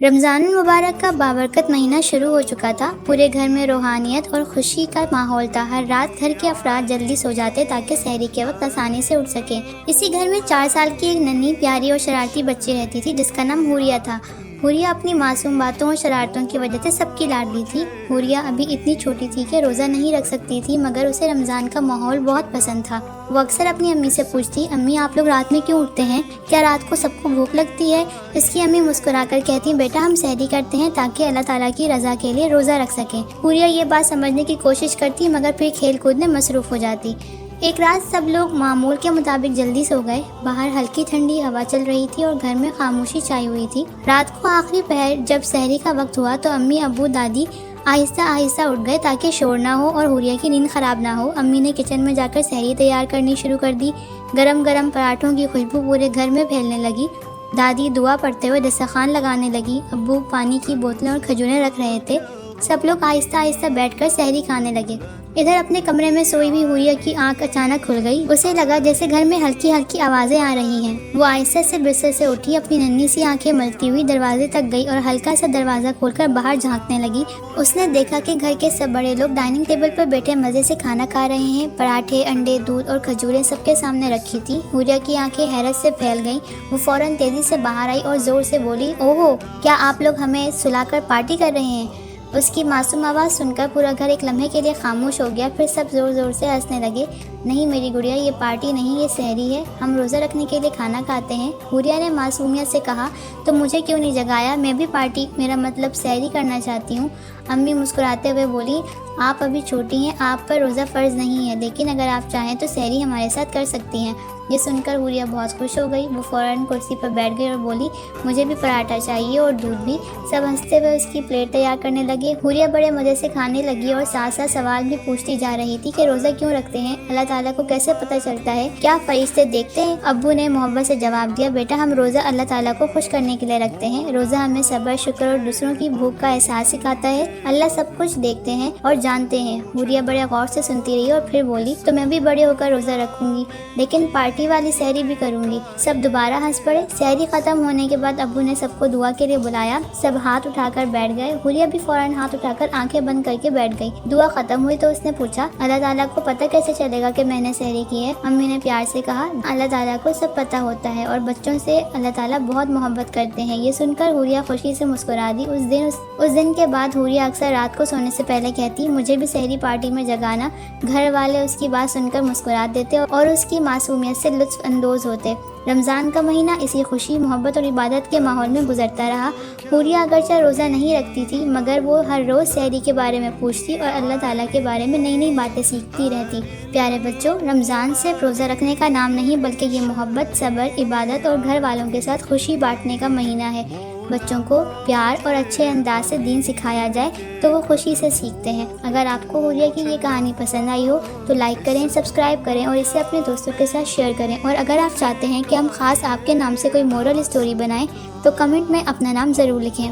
رمضان المبارک کا بابرکت مہینہ شروع ہو چکا تھا۔ پورے گھر میں روحانیت اور خوشی کا ماحول تھا۔ ہر رات گھر کے افراد جلدی سو جاتے تاکہ سحری کے وقت آسانی سے اٹھ سکیں۔ اسی گھر میں 4 سال کی ایک ننھی پیاری اور شرارتی بچی رہتی تھی جس کا نام حوریہ تھا۔ حوریہ اپنی معصوم باتوں اور شرارتوں کی وجہ سے سب کی لاڈلی تھی۔ حوریہ ابھی اتنی چھوٹی تھی کہ روزہ نہیں رکھ سکتی تھی، مگر اسے رمضان کا ماحول بہت پسند تھا۔ وہ اکثر اپنی امی سے پوچھتی، امی آپ لوگ رات میں کیوں اٹھتے ہیں؟ کیا رات کو سب کو بھوک لگتی ہے؟ اس کی امی مسکرا کر کہتی، بیٹا ہم سحری کرتے ہیں تاکہ اللہ تعالیٰ کی رضا کے لیے روزہ رکھ سکیں۔ حوریہ یہ بات سمجھنے کی کوشش کرتی مگر پھر کھیل کود میں مصروف ہو جاتی۔ ایک رات سب لوگ معمول کے مطابق جلدی سو گئے۔ باہر ہلکی ٹھنڈی ہوا چل رہی تھی اور گھر میں خاموشی چھائی ہوئی تھی۔ رات کو آخری پہر جب سحری کا وقت ہوا تو امی، ابو، دادی آہستہ آہستہ اٹھ گئے تاکہ شور نہ ہو اور حوریہ کی نیند خراب نہ ہو۔ امی نے کچن میں جا کر سحری تیار کرنی شروع کر دی۔ گرم گرم پراٹھوں کی خوشبو پورے گھر میں پھیلنے لگی۔ دادی دعا پڑھتے ہوئے دسترخوان لگانے لگی۔ ابو پانی کی بوتلیں اور کھجوریں رکھ رہے تھے۔ سب لوگ آہستہ آہستہ بیٹھ کر سحری کھانے لگے۔ ادھر اپنے کمرے میں سوئی ہوئی حوریہ کی آنکھ اچانک کھل گئی۔ اسے لگا جیسے گھر میں ہلکی ہلکی آوازیں آ رہی ہیں۔ وہ آہستہ سے بستر سے اٹھی، اپنی ننھی سی آنکھیں ملتی ہوئی دروازے تک گئی اور ہلکا سا دروازہ کھول کر باہر جھانکنے لگی۔ اس نے دیکھا کہ گھر کے سب بڑے لوگ ڈائننگ ٹیبل پر بیٹھے مزے سے کھانا کھا رہے ہیں۔ پراٹھے، انڈے، دودھ اور کھجوریں سب کے سامنے رکھی تھی۔ حوریہ کی آنکھیں حیرت سے پھیل گئیں۔ وہ فوراً تیزی سے باہر آئی اور زور سے بولی، اوہو، کیا آپ لوگ ہمیں سلا کر پارٹی کر رہے ہیں؟ اس کی معصوم آواز سن کر پورا گھر ایک لمحے کے لیے خاموش ہو گیا، پھر سب زور زور سے ہنسنے لگے۔ نہیں میری گڑیا، یہ پارٹی نہیں، یہ سحری ہے، ہم روزہ رکھنے کے لیے کھانا کھاتے ہیں۔ حوریہ نے معصومیت سے کہا، تو مجھے کیوں نہیں جگایا؟ میں بھی پارٹی، میرا مطلب سحری کرنا چاہتی ہوں۔ امی مسکراتے ہوئے بولی، آپ ابھی چھوٹی ہیں، آپ پر روزہ فرض نہیں ہے، لیکن اگر آپ چاہیں تو سحری ہمارے ساتھ کر سکتی ہیں۔ یہ سن کر حوریہ بہت خوش ہو گئی۔ وہ فوراً کرسی پر بیٹھ گئی اور بولی، مجھے بھی پراٹھا چاہیے اور دودھ بھی۔ سب ہنستے ہوئے اس کی پلیٹ تیار کرنے لگے۔ حوریہ بڑے مزے سے کھانے لگی اور ساتھ ساتھ سوال بھی پوچھتی جا رہی تھی کہ روزہ کیوں رکھتے ہیں؟ اللہ تعالیٰ کو کیسے پتہ چلتا ہے؟ کیا فرشتے دیکھتے ہیں؟ ابو نے محبت سے جواب دیا، بیٹا ہم روزہ اللہ تعالیٰ کو خوش کرنے کے لیے رکھتے ہیں۔ روزہ ہمیں صبر، شکر اور دوسروں کی بھوک کا احساس سکھاتا ہے۔ اللہ سب کچھ دیکھتے ہیں اور جانتے ہیں۔ حوریہ بڑے غور سے سنتی رہی اور پھر بولی، تو میں بھی بڑے ہو کر روزہ رکھوں گی، لیکن پارٹی والی سحری بھی کروں گی۔ سب دوبارہ ہنس پڑے۔ سحری ختم ہونے کے بعد ابو نے سب کو دعا کے لیے بلایا۔ سب ہاتھ اٹھا کر بیٹھ گئے۔ حوریہ بھی فوراً ہاتھ اٹھا کر آنکھیں بند کر کے بیٹھ گئی۔ دعا ختم ہوئی تو اس نے پوچھا، اللہ تعالیٰ کو پتہ کیسے چلے گا کہ میں نے سحری کی ہے؟ امی نے پیار سے کہا، اللہ تعالیٰ کو سب پتہ ہوتا ہے اور بچوں سے اللہ تعالیٰ بہت محبت کرتے ہیں۔ یہ سن کر حوریہ خوشی سے مسکرا دی۔ اس دن کے بعد حوریہ اکثر رات کو سونے سے پہلے کہتی، مجھے بھی سحری پارٹی میں جگانا۔ گھر والے اس کی بات سن کر مسکرا دیتے اور اس کی معصومیت سے لطف اندوز ہوتے۔ رمضان کا مہینہ اسی خوشی، محبت اور عبادت کے ماحول میں گزرتا رہا۔ حوریہ اگرچہ روزہ نہیں رکھتی تھی، مگر وہ ہر روز سحری کے بارے میں پوچھتی اور اللہ تعالیٰ کے بارے میں نئی نئی باتیں سیکھتی رہتی۔ پیارے بچوں، رمضان صرف روزہ رکھنے کا نام نہیں بلکہ یہ محبت، صبر، عبادت اور گھر والوں کے ساتھ خوشی بانٹنے کا مہینہ ہے۔ بچوں کو پیار اور اچھے انداز سے دین سکھایا جائے تو وہ خوشی سے سیکھتے ہیں۔ اگر آپ کو حوریہ کی یہ کہانی پسند آئی ہو تو لائک کریں، سبسکرائب کریں اور اسے اپنے دوستوں کے ساتھ شیئر کریں۔ اور اگر آپ چاہتے ہیں کہ ہم خاص آپ کے نام سے کوئی مورل اسٹوری بنائیں تو کمنٹ میں اپنا نام ضرور لکھیں۔